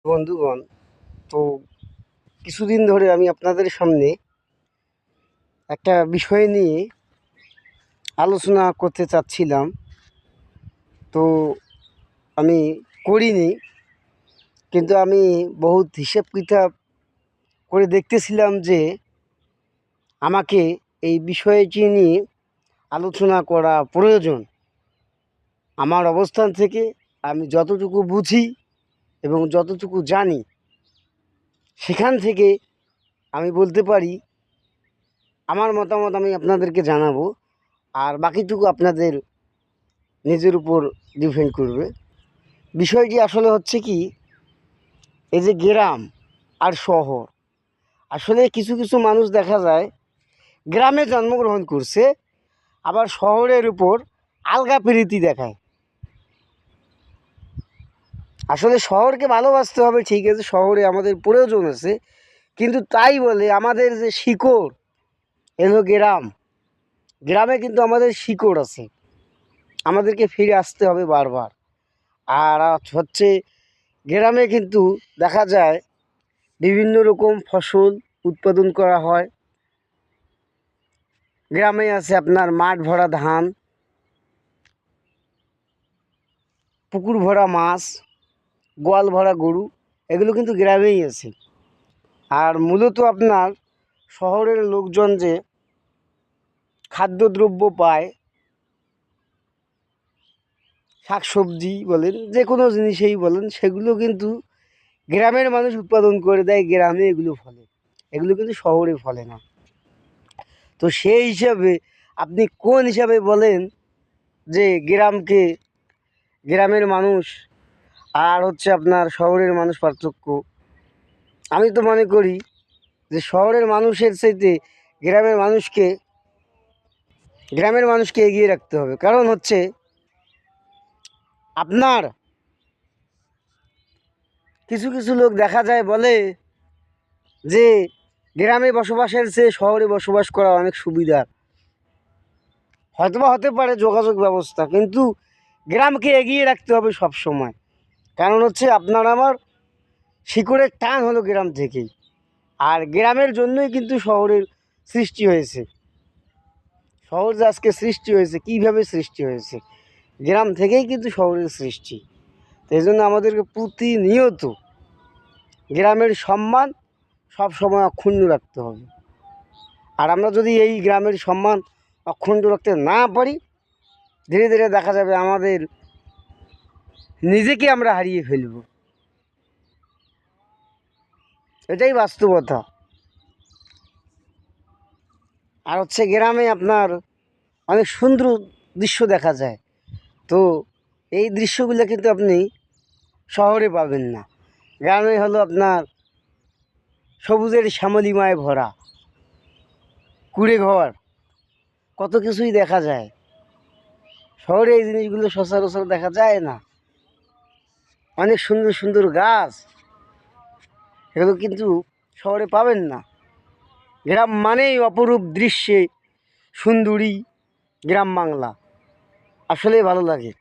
বন্ধুগণ, তো কিছুদিন ধরে আমি আপনাদের সামনে একটা বিষয় নিয়ে আলোচনা করতে চাচ্ছিলাম। তো আমি করিনি, কিন্তু আমি বহুত হিসেব কিতাব করে দেখতেছিলাম যে আমাকে এই বিষয়টি নিয়ে আলোচনা করা প্রয়োজন। আমার অবস্থান থেকে আমি যতটুকু বুঝি এবং যতটুকু জানি, সেখান থেকে আমি বলতে পারি, আমার মতামত আমি আপনাদেরকে জানাবো, আর বাকিটুকু আপনাদের নিজের উপর ডিপেন্ড করবে। বিষয়টি আসলে হচ্ছে কি, এই যে গ্রাম আর শহর, আসলে কিছু কিছু মানুষ দেখা যায় গ্রামে জন্মগ্রহণ করছে, আবার শহরের উপর আলগা প্রীতি দেখায়। আসলে শহরকে ভালোবাসতে হবে, ঠিক আছে, শহরে আমাদের প্রয়োজন আছে, কিন্তু তাই বলে আমাদের যে শিকড় এলো গ্রাম, গ্রামে কিন্তু আমাদের শিকড় আছে, আমাদেরকে ফিরে আসতে হবে বারবার। আর হচ্ছে গ্রামে কিন্তু দেখা যায় বিভিন্ন রকম ফসল উৎপাদন করা হয়। গ্রামে আছে আপনার মাঠ ভরা ধান, পুকুর ভরা মাছ, গোয়াল ভরা গরু, এগুলো কিন্তু গ্রামেই আছে। আর মূলত আপনার শহরের লোকজন যে খাদ্যদ্রব্য পায়, শাকসবজি বলেন, যে কোনো জিনিসেই বলেন, সেগুলো কিন্তু গ্রামের মানুষ উৎপাদন করে দেয়, গ্রামে এগুলো ফলে, এগুলো কিন্তু শহরে ফলে না। তো সেই হিসাবে আপনি কোন হিসাবে বলেন যে গ্রামের মানুষ আর হচ্ছে আপনার শহরের মানুষ পার্থক্য? আমি তো মনে করি যে শহরের মানুষের চাইতে গ্রামের মানুষকে গ্রামের মানুষকে এগিয়ে রাখতে হবে। কারণ হচ্ছে আপনার কিছু কিছু লোক দেখা যায় বলে যে গ্রামে বসবাসের চেয়ে শহরে বসবাস করা অনেক সুবিধার। হয়তোবা হতে পারে যোগাযোগ ব্যবস্থা, কিন্তু গ্রামকে এগিয়ে রাখতে হবে সব সময়। কারণ হচ্ছে আপনার আমার শিকড়ের টান হলো গ্রাম থেকেই, আর গ্রামের জন্যই কিন্তু শহরের সৃষ্টি হয়েছে। শহর যে আজকে সৃষ্টি হয়েছে, কীভাবে সৃষ্টি হয়েছে? গ্রাম থেকেই কিন্তু শহরের সৃষ্টি। তো এই জন্য আমাদেরকে প্রতিনিয়ত গ্রামের সম্মান সব সময় অক্ষুণ্ণ রাখতে হবে। আর আমরা যদি এই গ্রামের সম্মান অক্ষুণ্ণ রাখতে না পারি, ধীরে ধীরে দেখা যাবে আমাদের নিজেকে আমরা হারিয়ে ফেলব। এটাই বাস্তবতা। আর হচ্ছে গ্রামে আপনার অনেক সুন্দর দৃশ্য দেখা যায়। তো এই দৃশ্যগুলো কিন্তু আপনি শহরে পাবেন না। গ্রামে হলো আপনার সবুজের শ্যামলিমায় ভরা, কুড়ে ঘর, কত কিছুই দেখা যায়। শহরে এই জিনিসগুলো সচরাচর দেখা যায় না। অনেক সুন্দর সুন্দর গাছ, এগুলো কিন্তু শহরে পাবেন না। গ্রাম মানেই অপরূপ দৃশ্যে সুন্দরী গ্রাম বাংলা, আসলেই ভালো লাগে।